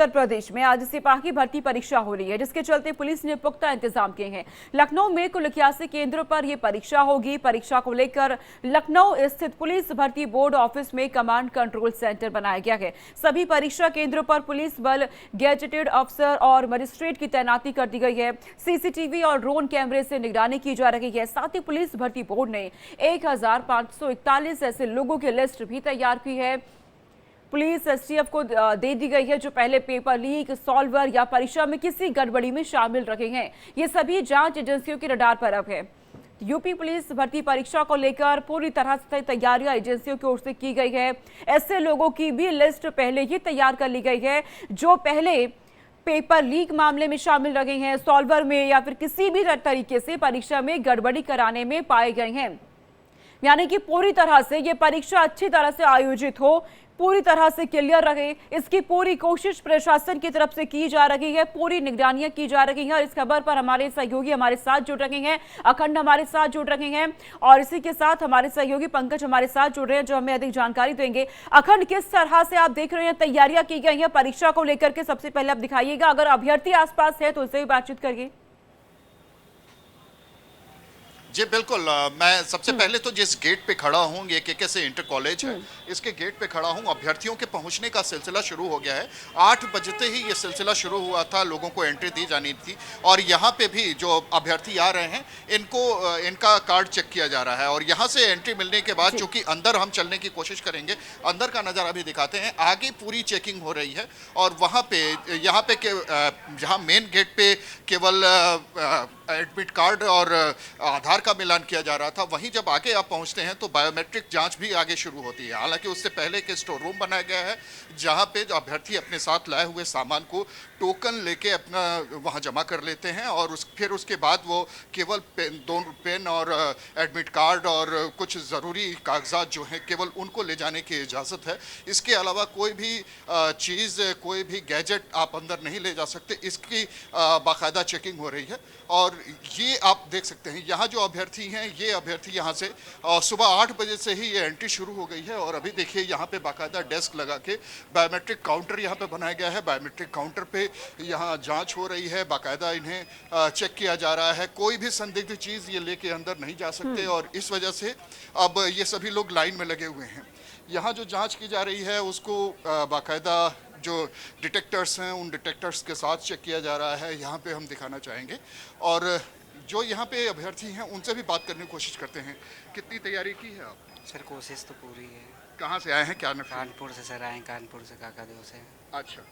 उत्तर प्रदेश में आज सिपाही भर्ती परीक्षा हो रही है, जिसके चलते पुलिस ने पुख्ता इंतजाम किए हैं। लखनऊ में कुल 81 केंद्रों पर यह परीक्षा होगी। परीक्षा को लेकर लखनऊ स्थित पुलिस भर्ती बोर्ड ऑफिस में कमांड कंट्रोल सेंटर बनाया गया है। सभी परीक्षा केंद्रों पर पुलिस बल, गैजेटेड अफसर और मजिस्ट्रेट की तैनाती कर दी गई है। सीसीटीवी और ड्रोन कैमरे से निगरानी की जा रही है। साथ ही पुलिस भर्ती बोर्ड ने 1541 ऐसे लोगों की लिस्ट भी तैयार की है। पुलिस एसटीएफ को दे दी गई है जो पहले पेपर लीक, सॉल्वर या परीक्षा में किसी गड़बड़ी में शामिल रहे हैं। ये सभी जांच एजेंसियों के रडार पर अब है। यूपी पुलिस भर्ती परीक्षा को लेकर पूरी तरह से तैयारियां एजेंसियों की ओर से की गई है। ऐसे लोगों की भी लिस्ट पहले ही तैयार कर ली गई है जो पहले पेपर लीक मामले में शामिल रहे हैं, सॉल्वर में या फिर किसी भी तरीके से परीक्षा में गड़बड़ी कराने में पाए गए हैं। यानी कि पूरी तरह से ये परीक्षा अच्छी तरह से आयोजित हो, पूरी तरह से क्लियर रहे, इसकी पूरी कोशिश प्रशासन की तरफ से की जा रही है। पूरी निगरानियां की जा रही हैं और इस खबर पर हमारे सहयोगी हमारे साथ जुड़ रहे हैं, अखंड हमारे साथ जुड़ रहे हैं और इसी के साथ हमारे सहयोगी पंकज हमारे साथ जुड़ रहे हैं जो हमें अधिक जानकारी देंगे। अखंड, किस तरह से आप देख रहे हैं तैयारियां की गई हैं परीक्षा को लेकर के? सबसे पहले आप दिखाइएगा, अगर अभ्यर्थी आसपास है तो उससे भी बातचीत करिए। जी बिल्कुल, मैं सबसे पहले तो जिस गेट पे खड़ा हूँ, ये केके इंटर कॉलेज है, इसके गेट पे खड़ा हूँ। अभ्यर्थियों के पहुंचने का सिलसिला शुरू हो गया है। 8 बजते ही ये सिलसिला शुरू हुआ था, लोगों को एंट्री दी जानी थी और यहाँ पे भी जो अभ्यर्थी आ रहे हैं इनका कार्ड चेक किया जा रहा है और यहाँ से एंट्री मिलने के बाद चूंकि अंदर हम चलने की कोशिश करेंगे, अंदर का नज़ारा भी दिखाते हैं। आगे पूरी चेकिंग हो रही है और वहाँ पे यहाँ पे जहाँ मेन गेट पे केवल एडमिट कार्ड और आधार का मिलान किया जा रहा था, वहीं जब आगे आप पहुंचते हैं तो बायोमेट्रिक जांच भी आगे शुरू होती है। हालांकि उससे पहले एक स्टोर रूम बनाया गया है जहां पे जो अभ्यर्थी अपने साथ लाए हुए सामान को टोकन लेके अपना वहां जमा कर लेते हैं और फिर उसके बाद वो केवल पेन और एडमिट कार्ड और कुछ ज़रूरी कागजात जो हैं केवल उनको ले जाने की इजाज़त है। इसके अलावा कोई भी चीज़, कोई भी गैजेट आप अंदर नहीं ले जा सकते। इसकी बाकायदा चेकिंग हो रही है और ये आप देख सकते हैं यहाँ जो अभ्यर्थी हैं, ये अभ्यर्थी यहाँ से सुबह 8 बजे से ही ये एंट्री शुरू हो गई है और अभी देखिए यहाँ पे बाकायदा डेस्क लगा के बायोमेट्रिक काउंटर यहाँ पे बनाया गया है। बायोमेट्रिक काउंटर पे यहाँ जांच हो रही है, बाकायदा इन्हें चेक किया जा रहा है। कोई भी संदिग्ध चीज़ ये लेके अंदर नहीं जा सकते और इस वजह से अब ये सभी लोग लाइन में लगे हुए हैं। यहाँ जो जाँच की जा रही है उसको बाकायदा जो डिटेक्टर्स हैं उन डिटेक्टर्स के साथ चेक किया जा रहा है। यहाँ पे हम दिखाना चाहेंगे और जो यहाँ पे अभ्यर्थी हैं उनसे भी बात करने की कोशिश करते हैं। कितनी तैयारी की है आप? सर कोशिश तो पूरी है। कहाँ से आए हैं, क्या नाम? कानपुर से सर आए, कानपुर से काकादेव से। अच्छा,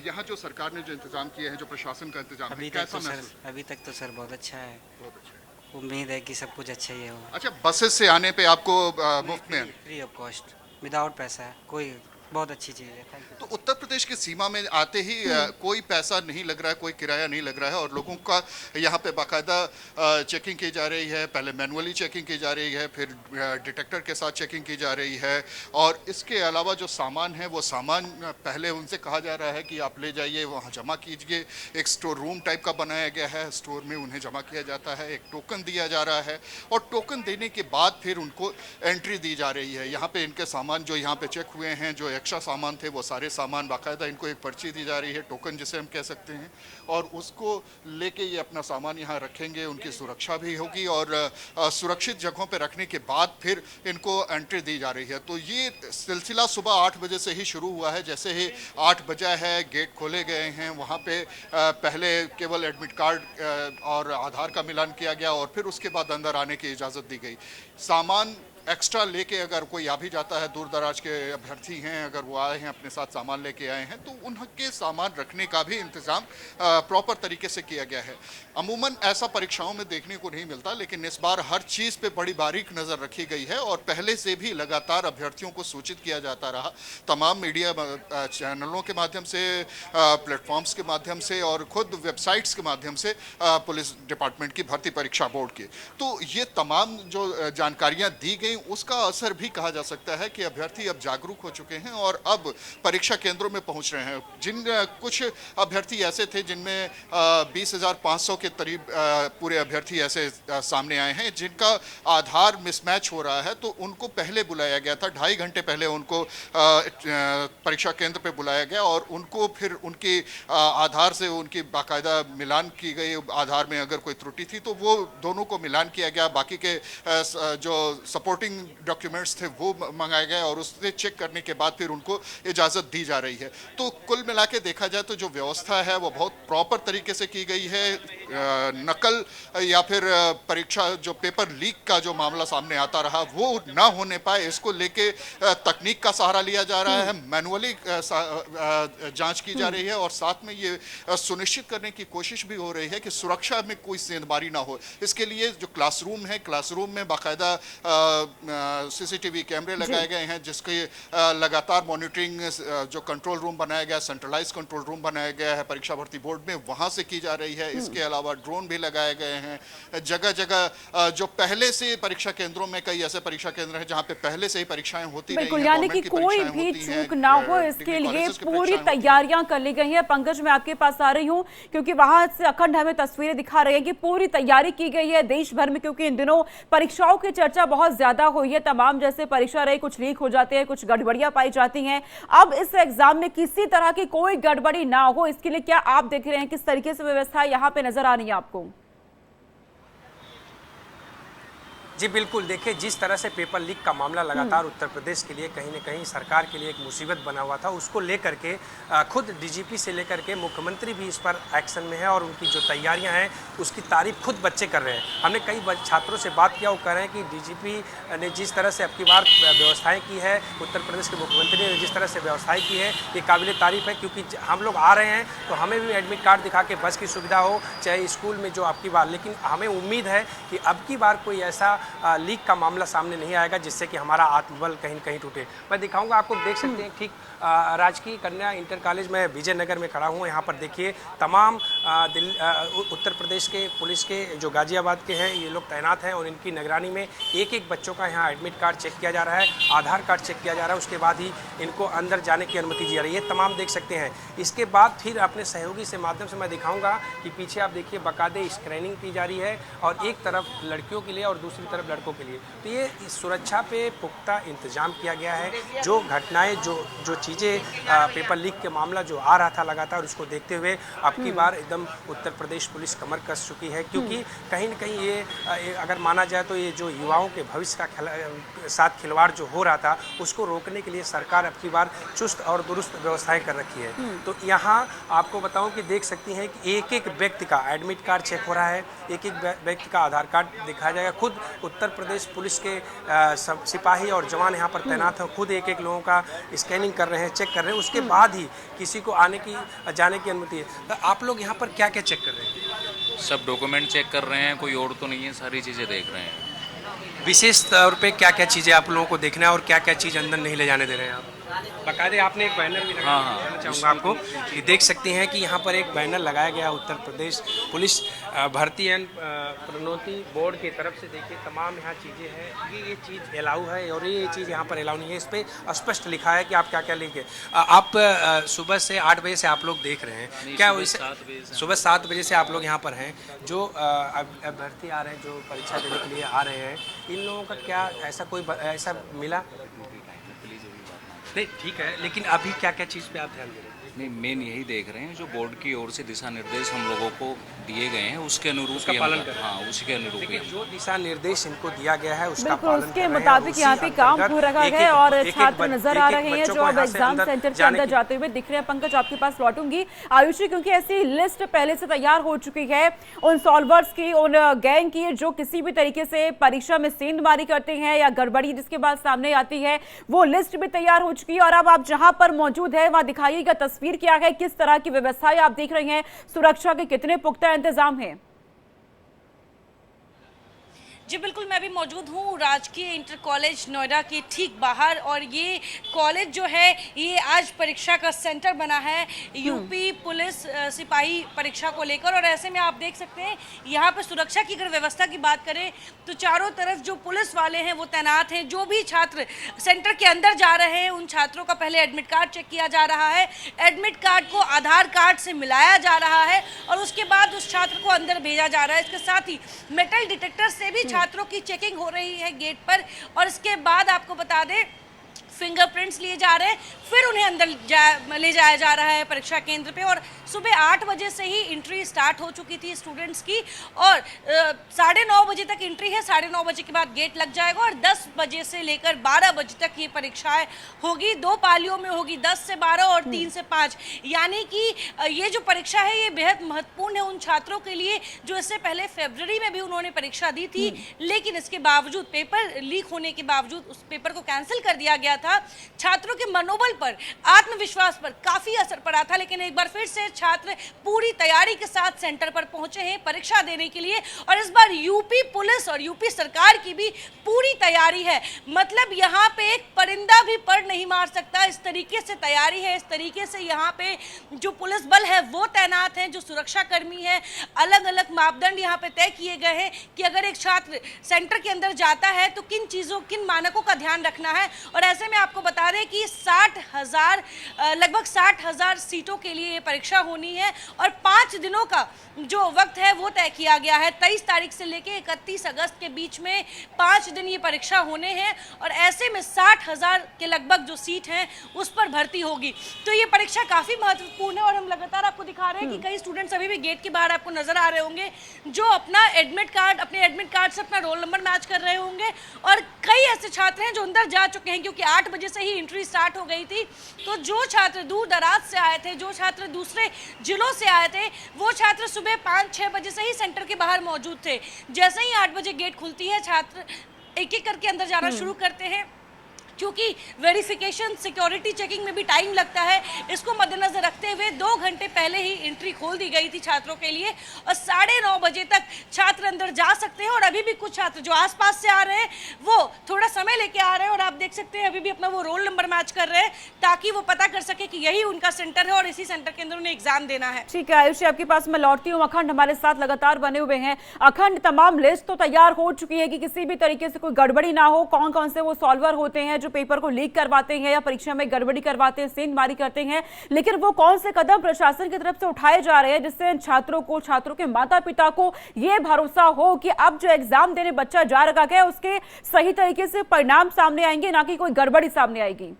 यहाँ जो सरकार ने जो इंतजाम किए हैं, जो प्रशासन का इंतजाम है, कैसा महसूस? अभी तक तो सर बहुत अच्छा है। बहुत अच्छा है। उम्मीद है कि सब कुछ अच्छा ही हो। अच्छा, बसेस से आने पे आपको मुफ्त में? फ्री ऑफ कॉस्ट, विदाउट पैसा है, कोई बहुत अच्छी चीज़ है। Thank you. तो उत्तर प्रदेश की सीमा में आते ही कोई पैसा नहीं लग रहा है, कोई किराया नहीं लग रहा है और लोगों का यहाँ पे बाकायदा चेकिंग की जा रही है। पहले मैनुअली चेकिंग की जा रही है, फिर डिटेक्टर के साथ चेकिंग की जा रही है और इसके अलावा जो सामान है वो सामान पहले उनसे कहा जा रहा है कि आप ले जाइए, वहाँ जमा कीजिए। एक स्टोर रूम टाइप का बनाया गया है, स्टोर में उन्हें जमा किया जाता है। एक टोकन दिया जा रहा है और टोकन देने के बाद फिर उनको एंट्री दी जा रही है। यहाँ पे इनके सामान जो यहाँ पे चेक हुए हैं, जो एक्स्ट्रा सामान थे, वो सारे सामान बाकायदा इनको एक पर्ची दी जा रही है, टोकन जिसे हम कह सकते हैं, और उसको लेके ये अपना सामान यहाँ रखेंगे। उनकी सुरक्षा भी होगी और सुरक्षित जगहों पे रखने के बाद फिर इनको एंट्री दी जा रही है। तो ये सिलसिला सुबह 8 बजे से ही शुरू हुआ है। जैसे ही 8 बजा है, गेट खोले गए हैं, वहाँ पे पहले केवल एडमिट कार्ड और आधार का मिलान किया गया और फिर उसके बाद अंदर आने की इजाज़त दी गई। सामान एक्स्ट्रा लेके अगर कोई आ भी जाता है, दूर दराज के अभ्यर्थी हैं, अगर वो आए हैं अपने साथ सामान लेके आए हैं, तो उनके सामान रखने का भी इंतज़ाम प्रॉपर तरीके से किया गया है। अमूमन ऐसा परीक्षाओं में देखने को नहीं मिलता, लेकिन इस बार हर चीज़ पे बड़ी बारीक नज़र रखी गई है और पहले से भी लगातार अभ्यर्थियों को सूचित किया जाता रहा, तमाम मीडिया चैनलों के माध्यम से, प्लेटफॉर्म्स के माध्यम से और खुद वेबसाइट्स के माध्यम से पुलिस डिपार्टमेंट की भर्ती परीक्षा बोर्ड की। तो ये तमाम जो जानकारियाँ दी गई कहें उसका असर भी कहा जा सकता है कि अभ्यर्थी अब जागरूक हो चुके हैं और अब परीक्षा केंद्रों में पहुंच रहे हैं। जिन कुछ अभ्यर्थी ऐसे थे जिनमें 20,500 के करीब पूरे अभ्यर्थी ऐसे सामने आए हैं जिनका आधार मिसमैच हो रहा है, तो उनको पहले बुलाया गया था, 2.5 घंटे पहले उनको परीक्षा केंद्र पे बुलाया गया और उनको फिर उनकी आधार से उनकी बाकायदा मिलान की गई। आधार में अगर कोई त्रुटि थी तो वो दोनों को मिलान किया गया, बाकी के जो सपोर्टिंग डॉक्यूमेंट्स थे वो मंगाए गए और उससे चेक करने के बाद फिर उनको इजाज़त दी जा रही है। तो कुल मिला के देखा जाए तो जो व्यवस्था है वो बहुत प्रॉपर तरीके से की गई है। नकल या फिर परीक्षा जो पेपर लीक का जो मामला सामने आता रहा वो ना होने पाए, इसको लेके तकनीक का सहारा लिया जा रहा है, मैनुअली जांच की जा रही है और साथ में ये सुनिश्चित करने की कोशिश भी हो रही है कि सुरक्षा में कोई सेंधमारी ना हो। इसके लिए जो क्लासरूम है, क्लासरूम में बाकायदा सीसीटीवी कैमरे लगाए गए हैं जिसके लगातार मॉनिटरिंग जो कंट्रोल रूम बनाया गया, सेंट्रलाइज कंट्रोल रूम बनाया गया है परीक्षा भर्ती बोर्ड में, वहां से की जा रही है। इसके अलावा ड्रोन भी लगाए गए हैं। जगह जगह जो पहले से परीक्षा केंद्रों में कई ऐसे परीक्षा केंद्र हैं जहां पे पहले से ही परीक्षाएं होती रही हैं, यानी कि कोई भी चूक ना हो इसके लिए पूरी तैयारियां कर ली गई हैं। पंकज, मैं आपके पास आ रही हूं क्योंकि वहां से अखंड हमें तस्वीरें दिखा रही है कि पूरी तैयारी की गई है देश भर में, क्योंकि इन दिनों परीक्षाओं की चर्चा बहुत ज्यादा हुई है। तमाम जैसे परीक्षा रहे, कुछ लीक हो जाते हैं, कुछ गड़बड़ियां पाई जाती हैं। अब इस एग्जाम में किसी तरह की कोई गड़बड़ी ना हो इसके लिए क्या आप देख रहे हैं, किस तरीके से व्यवस्था यहाँ पे नजर आ रही है आपको? जी बिल्कुल, देखिए जिस तरह से पेपर लीक का मामला लगातार उत्तर प्रदेश के लिए कहीं न कहीं सरकार के लिए एक मुसीबत बना हुआ था, उसको लेकर के खुद डीजीपी से लेकर के मुख्यमंत्री भी इस पर एक्शन में है और उनकी जो तैयारियां हैं उसकी तारीफ खुद बच्चे कर रहे हैं। हमने कई छात्रों से बात किया, वो कह रहे हैं कि डीजीपी ने जिस तरह से अब की बार व्यवस्थाएँ की है, उत्तर प्रदेश के मुख्यमंत्री ने जिस तरह से व्यवस्थाएँ की है, ये काबिल तारीफ है। क्योंकि हम लोग आ रहे हैं तो हमें भी एडमिट कार्ड दिखा के बस की सुविधा हो, चाहे स्कूल में जो अब की बार, लेकिन हमें उम्मीद है कि अब की बार कोई ऐसा लीक का मामला सामने नहीं आएगा जिससे कि हमारा आत्मबल कहीं न कहीं टूटे। मैं दिखाऊंगा आपको, देख सकते हैं ठीक राजकीय कन्या इंटर कॉलेज में विजयनगर में खड़ा हूँ। यहाँ पर देखिए तमाम उत्तर प्रदेश के पुलिस के जो गाजियाबाद के हैं ये लोग तैनात हैं और इनकी निगरानी में एक एक बच्चों का यहाँ एडमिट कार्ड चेक किया जा रहा है, आधार कार्ड चेक किया जा रहा है, उसके बाद ही इनको अंदर जाने की अनुमति दी जा रही है। तमाम देख सकते हैं। इसके बाद फिर अपने सहयोगी से माध्यम से मैं दिखाऊंगा कि पीछे आप देखिए बाकायदे स्क्रीनिंग की जा रही है और एक तरफ लड़कियों के लिए और दूसरी तरफ लड़कों के लिए। तो ये सुरक्षा पे पुख्ता इंतजाम किया गया है। जो घटनाएं जो चीज़ें पेपर लीक के मामला जो आ रहा था लगातार, उसको देखते हुए अब की बार एकदम उत्तर प्रदेश पुलिस कमर कस चुकी है। क्योंकि कहीं न कहीं ये अगर माना जाए तो ये जो युवाओं के भविष्य का साथ खिलवाड़ जो हो रहा था उसको रोकने के लिए सरकार अब की बार चुस्त और दुरुस्त व्यवस्थाएं कर रखी है। तो यहाँ आपको बताऊं कि देख सकती हैं कि एक एक व्यक्ति का एडमिट कार्ड चेक हो रहा है, एक एक व्यक्ति का आधार कार्ड दिखाया जाएगा। खुद उत्तर प्रदेश पुलिस के सिपाही और जवान यहाँ पर तैनात हैं, खुद एक एक लोगों का स्कैनिंग कर रहे हैं, चेक कर रहे हैं। उसके बाद ही किसी को आने की जाने की अनुमति है। तो आप लोग यहाँ पर क्या क्या चेक कर रहे हैं? सब डॉक्यूमेंट चेक कर रहे हैं, कोई और तो नहीं है, सारी चीज़ें देख रहे हैं। विशेष तौर पे क्या क्या चीज़ें आप लोगों को देखना है और क्या क्या चीज़ अंदर नहीं ले जाने दे रहे हैं आप? बाकायदे आपने एक बैनर भी लगाया, हाँ, चाहूँगा आपको कि देख सकते हैं कि यहाँ पर एक बैनर लगाया गया है उत्तर प्रदेश पुलिस भर्ती एंड प्रोन्नति बोर्ड की तरफ से। देखिए तमाम यहाँ चीज़ें हैं, ये चीज़ अलाउ है और ये चीज़ यहाँ पर अलाउ नहीं है। इस पर स्पष्ट लिखा है कि आप क्या क्या लेंगे। आप सुबह से 8 बजे से आप लोग देख रहे हैं क्या? सुबह 7 बजे से आप लोग यहाँ पर हैं। जो अभ्यर्थी आ रहे हैं, जो परीक्षा देने के लिए आ रहे हैं, इन लोगों का क्या ऐसा कोई ऐसा मिला? नहीं ठीक है, लेकिन अभी क्या क्या चीज़ पे आप ध्यान दे रहे हैं? नहीं, मेन यही देख रहे हैं जो बोर्ड की ओर से दिशा निर्देश हम लोगों को दिए गए हैं उसके अनुरूप उसका पालन कर। हाँ, उसी के अनुरूप ही जो दिशा निर्देश इनको दिया गया है उसका बिल्कुल पालन उसके मुताबिक यहाँ पे काम हो रहा है और छात्र नजर आ रहे हैं जो अब एग्जाम सेंटर के अंदर जाते हुए दिख रहे हैं। पंकज, आपके पास लौटूंगी। आयुषी, क्योंकि ऐसी लिस्ट पहले से तैयार हो चुकी है उन सॉल्वर्स की, उन गैंग की जो किसी भी तरीके से परीक्षा में सेंधमारी करते हैं या गड़बड़ी जिसके बाद सामने आती है, वो लिस्ट भी तैयार हो चुकी है। और अब आप जहां पर मौजूद है वहां दिखाइएगा तस्वीर क्या है, किस तरह की व्यवस्थाएं आप देख रहे हैं, सुरक्षा के कितने पुख्ता इंतजाम हैं? जी बिल्कुल, मैं भी मौजूद हूँ राजकीय इंटर कॉलेज नोएडा के ठीक बाहर, और ये कॉलेज जो है ये आज परीक्षा का सेंटर बना है यूपी पुलिस सिपाही परीक्षा को लेकर। और ऐसे में आप देख सकते हैं यहाँ पे सुरक्षा की अगर व्यवस्था की बात करें तो चारों तरफ जो पुलिस वाले हैं वो तैनात हैं। जो भी छात्र सेंटर के अंदर जा रहे हैं उन छात्रों का पहले एडमिट कार्ड चेक किया जा रहा है, एडमिट कार्ड को आधार कार्ड से मिलाया जा रहा है और उसके बाद उस छात्र को अंदर भेजा जा रहा है। इसके साथ ही मेटल डिटेक्टर से भी छात्रों की चेकिंग हो रही है गेट पर, और इसके बाद आपको बता दें फिंगरप्रिंट्स लिए जा रहे हैं, फिर उन्हें अंदर ले जाया जा रहा है परीक्षा केंद्र पे। और सुबह 8 बजे से ही एंट्री स्टार्ट हो चुकी थी स्टूडेंट्स की, और 9:30 बजे तक एंट्री है। 9:30 बजे के बाद गेट लग जाएगा और 10 बजे से लेकर 12 बजे तक ये परीक्षाएं होगी। 2 पालियों में होगी, 10 से 12 और 3 से 5। यानी कि ये जो परीक्षा है ये बेहद महत्वपूर्ण है उन छात्रों के लिए जो इससे पहले फरवरी में भी उन्होंने परीक्षा दी थी, लेकिन इसके बावजूद पेपर लीक होने के बावजूद उस पेपर को कैंसिल कर दिया गया था। छात्रों के मनोबल पर, आत्मविश्वास पर काफी असर पड़ा था, लेकिन एक बार फिर से छात्र पूरी तैयारी के साथ सेंटर पर पहुंचे हैं परीक्षा देने के लिए। और इस बार यूपी पुलिस और यूपी सरकार की भी पूरी तैयारी है। मतलब यहाँ पे एक परिंदा भी पर नहीं मार सकता, इस तरीके से तैयारी है। इस तरीके से यहाँ पे जो पुलिस बल है वो तैनात हैं, जो सुरक्षा कर्मी है, अलग अलग मापदंड यहाँ पे तय किए गए हैं कि अगर एक छात्र सेंटर के अंदर जाता है तो किन चीजों, किन मानकों का ध्यान रखना है। और ऐसे में आपको बता दें कि लगभग 60,000 सीटों के लिए ये परीक्षा होनी है और 5 दिनों का जो वक्त है वो तय किया गया है। 23 तारीख से लेकर 31 अगस्त के बीच में 5 दिन ये परीक्षा होने हैं, और ऐसे में 60,000 के लगभग जो सीट हैं उस पर भर्ती होगी। तो ये परीक्षा काफी महत्वपूर्ण है, और हम लगातार आपको दिखा रहे हैं कि कई स्टूडेंट्स अभी भी गेट के बाहर आपको नजर आ रहे होंगे जो अपने एडमिट कार्ड से अपना रोल नंबर मैच कर रहे होंगे। और कई ऐसे छात्र हैं जो अंदर जा चुके हैं, क्योंकि 8 बजे से ही एंट्री स्टार्ट हो गई थी। तो जो छात्र दूर दराज से आए थे, जो छात्र दूसरे जिलों से आए थे, वो छात्र सुबह 5-6 बजे से ही सेंटर के बाहर मौजूद थे। जैसे ही 8 बजे गेट खुलती है छात्र एक एक करके अंदर जाना शुरू करते हैं, क्योंकि वेरिफिकेशन, सिक्योरिटी चेकिंग में भी टाइम लगता है। इसको मद्देनजर रखते हुए 2 घंटे पहले ही एंट्री खोल दी गई थी छात्रों के लिए, और 9:30 बजे तक छात्र अंदर जा सकते हैं। और अभी भी कुछ छात्र जो आसपास से आ रहे हैं वो थोड़ा समय लेके आ रहे हैं, और आप देख सकते हैं अभी भी अपना वो रोल नंबर मैच कर रहे हैं ताकि वो पता कर सके कि यही उनका सेंटर है और इसी सेंटर के अंदर उन्हें एग्जाम देना है। ठीक है आयुषी, आपके पास मैं लौटती हूँ। अखंड हमारे साथ लगातार बने हुए हैं। अखंड, तमाम लिस्ट तो तैयार हो चुकी है कि किसी भी तरीके से कोई गड़बड़ी ना हो। कौन कौन से वो सॉल्वर होते हैं जो पेपर को लीक करवाते हैं या परीक्षा में गड़बड़ी करवाते हैं, सेंधमारी करते हैं, लेकिन वो कौन से कदम प्रशासन की तरफ से उठाए जा रहे हैं जिससे छात्रों के माता पिता को यह भरोसा हो कि अब जो एग्जाम देने बच्चा जा रखा है उसके सही तरीके से परिणाम सामने आएंगे, ना कि कोई गड़बड़ी सामने आएगी।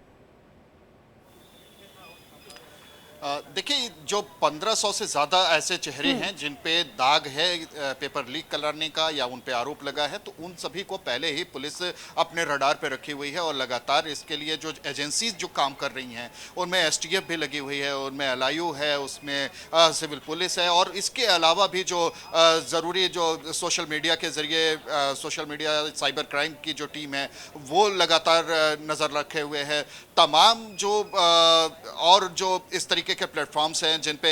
देखिए, जो 1500 से ज़्यादा ऐसे चेहरे हैं जिन पे दाग है पेपर लीक कराने का या उन पे आरोप लगा है, तो उन सभी को पहले ही पुलिस अपने रडार पे रखी हुई है। और लगातार इसके लिए जो एजेंसीज जो काम कर रही हैं उनमें एसटीएफ भी लगी हुई है, उनमें एलआईयू है, उसमें सिविल पुलिस है, और इसके अलावा भी जो ज़रूरी जो सोशल मीडिया के ज़रिए सोशल मीडिया साइबर क्राइम की जो टीम है वो लगातार नज़र रखे हुए है। तमाम जो और जो इस तरीके के प्लेटफॉर्म्स हैं जिन पे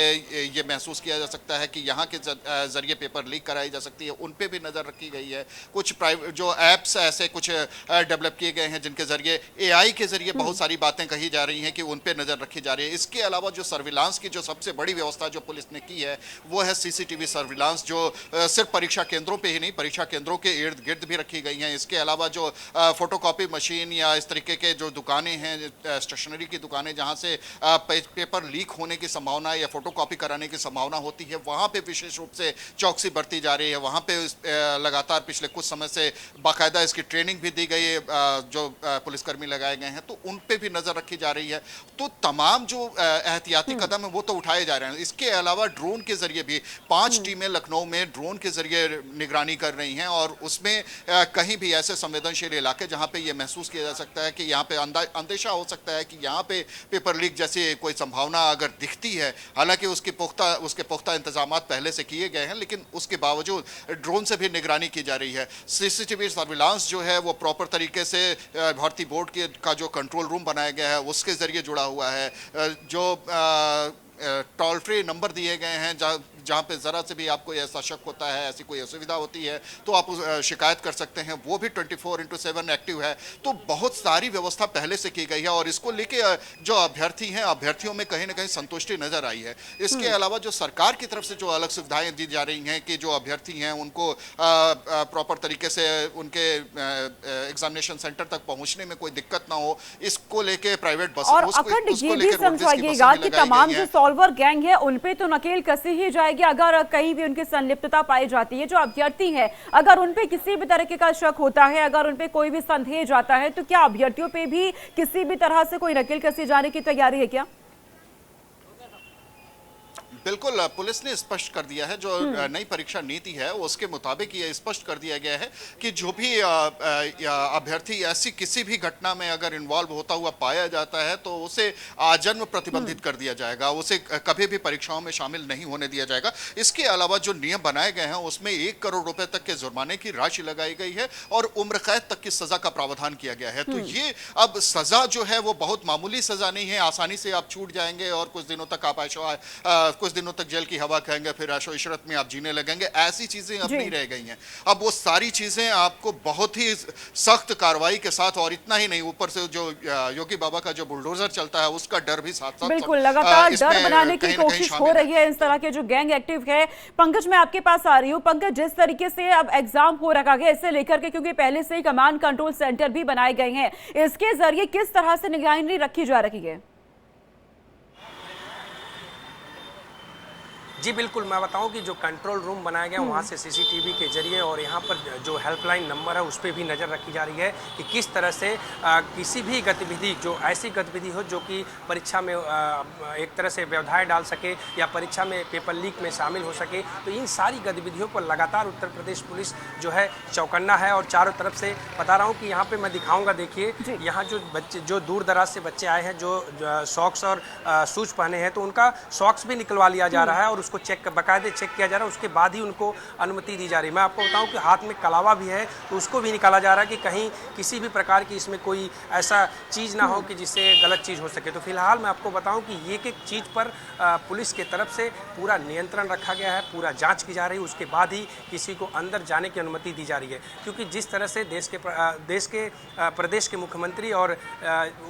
ये महसूस किया जा सकता है कि यहाँ के जरिए पेपर लीक कराई जा सकती है, उन पे भी नज़र रखी गई है। कुछ प्राइवेट जो ऐप्स ऐसे कुछ डेवलप किए गए हैं जिनके जरिए एआई के जरिए बहुत सारी बातें कही जा रही हैं कि उन पे नज़र रखी जा रही है। इसके अलावा जो सर्विलांस की जो सबसे बड़ी व्यवस्था जो पुलिस ने की है वो है सीसीटीवी सर्विलांस, जो सिर्फ परीक्षा केंद्रों पर ही नहीं, परीक्षा केंद्रों के इर्द गिर्द भी रखी गई हैं। इसके अलावा जो फोटोकॉपी मशीन या इस तरीके के जो दुकानें हैं, स्टेशनरी की दुकानें जहाँ से पेपर लीक होने की संभावना या फोटोकॉपी कराने की संभावना होती है, वहां पे विशेष रूप से चौकसी बरती जा रही है। वहां पे लगातार पिछले कुछ समय से बाकायदा इसकी ट्रेनिंग भी दी गई है, जो पुलिसकर्मी लगाए गए हैं, तो उन पे भी नजर रखी जा रही है। तो तमाम जो एहतियाती कदम है वो तो उठाए जा रहे हैं। इसके अलावा ड्रोन के जरिए भी 5 टीमें लखनऊ में ड्रोन के जरिए निगरानी कर रही हैं, और उसमें कहीं भी ऐसे संवेदनशील इलाके जहां पे ये महसूस किया जा सकता है कि यहाँ पे अंदेशा हो सकता है कि यहाँ पे पेपर लीक जैसी कोई संभावना अगर दिखती है, हालांकि उसके पुख्ता इंतजाम पहले से किए गए हैं, लेकिन उसके बावजूद ड्रोन से भी निगरानी की जा रही है। सीसीटीवी सर्विलांस जो है वो प्रॉपर तरीके से भर्ती बोर्ड का जो कंट्रोल रूम बनाया गया है उसके जरिए जुड़ा हुआ है। जो टोल टोल फ्री नंबर दिए गए हैं, जहाँ पे ज़रा से भी आपको ऐसा शक होता है, ऐसी कोई असुविधा होती है तो आप शिकायत कर सकते हैं, वो भी 24/7 एक्टिव है। तो बहुत सारी व्यवस्था पहले से की गई है और इसको लेके जो अभ्यर्थी हैं, अभ्यर्थियों में कहीं ना कहीं संतुष्टि नजर आई है। इसके अलावा जो सरकार की तरफ से जो अलग सुविधाएं दी जा रही हैं कि जो अभ्यर्थी हैं उनको प्रॉपर तरीके से उनके एग्जामिनेशन सेंटर तक पहुंचने में कोई दिक्कत ना हो, इसको लेके प्राइवेट बस और अखंड ये भी समझाइएगा कि तमाम जो सॉल्वर गैंग है उन पे तो नकेल कसी ही जाएगी अगर कहीं भी उनकी संलिप्तता पाई जाती है। जो अभ्यर्थी है अगर उन पे किसी भी तरीके का शक होता है, अगर उन पे कोई भी संदेह जाता है, तो क्या अभ्यर्थियों पे भी किसी भी तरह से कोई नकेल कसी जाने की तैयारी है क्या? बिल्कुल, पुलिस ने स्पष्ट कर दिया है, जो नई परीक्षा नीति है उसके मुताबिक ये स्पष्ट कर दिया गया है कि जो भी अभ्यर्थी ऐसी किसी भी घटना में अगर इन्वॉल्व होता हुआ पाया जाता है तो उसे आजन्म प्रतिबंधित कर दिया जाएगा, उसे कभी भी परीक्षाओं में शामिल नहीं होने दिया जाएगा। इसके अलावा जो नियम बनाए गए हैं उसमें 1 करोड़ रुपए तक के जुर्माने की राशि लगाई गई है और उम्र कैद तक की सजा का प्रावधान किया गया है। तो ये अब सजा जो है वो बहुत मामूली सजा नहीं है, आसानी से आप छूट जाएंगे और कुछ दिनों तक आप कुछ दिनों तक जेल की हवा खाएंगे, फिर ऐशो इशरत में आप जीने लगेंगे। ऐसी चीजें अब नहीं रह गई हैं। अब वो सारी चीजें आपको बहुत ही सख्त कार्रवाई के साथ, और इतना ही नहीं, ऊपर से जो योगी बाबा का जो बुलडोजर चलता है उसका डर भी साथ साथ बिल्कुल लगातार डर बनाने की कोशिश हो रही है इस तरह के जो गैंग एक्टिव है। पंकज, मैं आपके पास आ रही हूँ। पंकज, जिस तरीके से अब एग्जाम हो रखा है इससे लेकर के, क्योंकि पहले से ही कमांड कंट्रोल सेंटर भी बनाए गए हैं, इसके जरिए किस तरह से निगरानी रखी जा रही है? जी बिल्कुल, मैं बताऊं कि जो कंट्रोल रूम बनाया गया वहाँ से सीसीटीवी के जरिए और यहाँ पर जो हेल्पलाइन नंबर है उस पर भी नज़र रखी जा रही है कि किस तरह से किसी भी गतिविधि, जो ऐसी गतिविधि हो जो कि परीक्षा में एक तरह से व्यवधान डाल सके या परीक्षा में पेपर लीक में शामिल हो सके, तो इन सारी गतिविधियों पर लगातार उत्तर प्रदेश पुलिस जो है चौकन्ना है। और चारों तरफ से बता रहा हूँ कि यहाँ पर मैं दिखाऊँगा, देखिए यहाँ जो बच्चे, जो दूर दराज से बच्चे आए हैं, जो सॉक्स और शूज पहने हैं, तो उनका सॉक्स भी निकलवा लिया जा रहा है और उसको बाकायदे चेक किया जा रहा है, उसके बाद ही उनको अनुमति दी जा रही है। मैं आपको बताऊं कि हाथ में कलावा भी है तो उसको भी निकाला जा रहा है कि कहीं किसी भी प्रकार की इसमें कोई ऐसा चीज़ ना हो कि जिससे गलत चीज़ हो सके। तो फिलहाल मैं आपको बताऊं कि एक एक चीज़ पर पुलिस के तरफ से पूरा नियंत्रण रखा गया है, पूरा जाँच की जा रही है, उसके बाद ही किसी को अंदर जाने की अनुमति दी जा रही है। क्योंकि जिस तरह से प्रदेश के मुख्यमंत्री और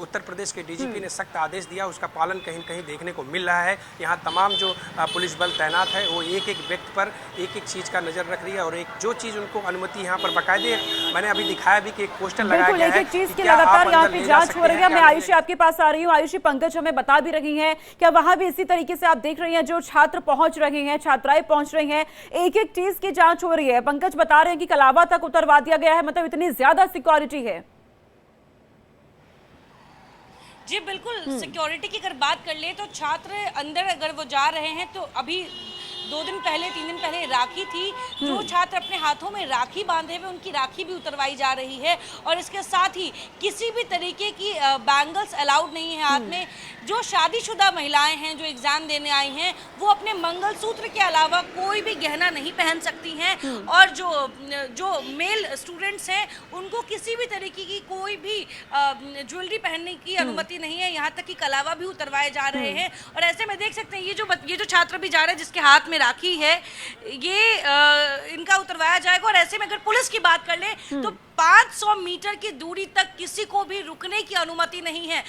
उत्तर प्रदेश के डीजीपी ने सख्त आदेश दिया, उसका पालन कहीं न कहीं देखने को मिल रहा है। यहाँ तमाम जो पुलिस बल तैनात है वो एक एक व्यक्ति पर एक एक चीज़ का नज़र रख रही है और एक जो चीज़ उनको अनुमति यहाँ पर बाकायदे, मैंने अभी दिखाया भी कि एक पोस्टर लगाया गया है, एक चीज की लगातार यहाँ पे जांच हो रही है। मैं आयुषी आपके पास आ रही हूँ। आयुषी, पंकज हमें बता भी रही हैं कि वहां भी इसी तरीके से आप देख रही हैं, जो छात्र पहुंच रहे हैं, छात्राएं पहुंच रही हैं, एक एक चीज की जांच हो रही है। पंकज बता रहे हैं कि कलावा तक उतरवा दिया गया है, मतलब इतनी ज्यादा सिक्योरिटी है। जी बिल्कुल, सिक्योरिटी की अगर बात कर ले तो छात्र अंदर अगर वो जा रहे हैं तो अभी 2 दिन पहले 3 दिन पहले राखी थी, जो छात्र अपने हाथों में राखी बांधे हुए उनकी राखी भी उतरवाई जा रही है और इसके साथ ही किसी भी तरीके की बैंगल्स अलाउड नहीं है हाथ में। जो शादीशुदा महिलाएं हैं जो एग्जाम देने आई हैं वो अपने मंगलसूत्र के अलावा कोई भी गहना नहीं पहन सकती हैं और जो मेल स्टूडेंट्स हैं उनको किसी भी तरीके की कोई भी ज्वेलरी पहनने की अनुमति नहीं है। यहाँ तक कि कलावा भी उतरवाए जा रहे हैं और ऐसे में देख सकते हैं ये जो छात्र भी जा रहे हैं जिसके हाथ में राखी है, ये इनका उतरवाया जाएगा। और ऐसे में अगर पुलिस की बात कर ले तो 500 मीटर की दूरी तक किसी को भी रुकने की अनुमति नहीं है।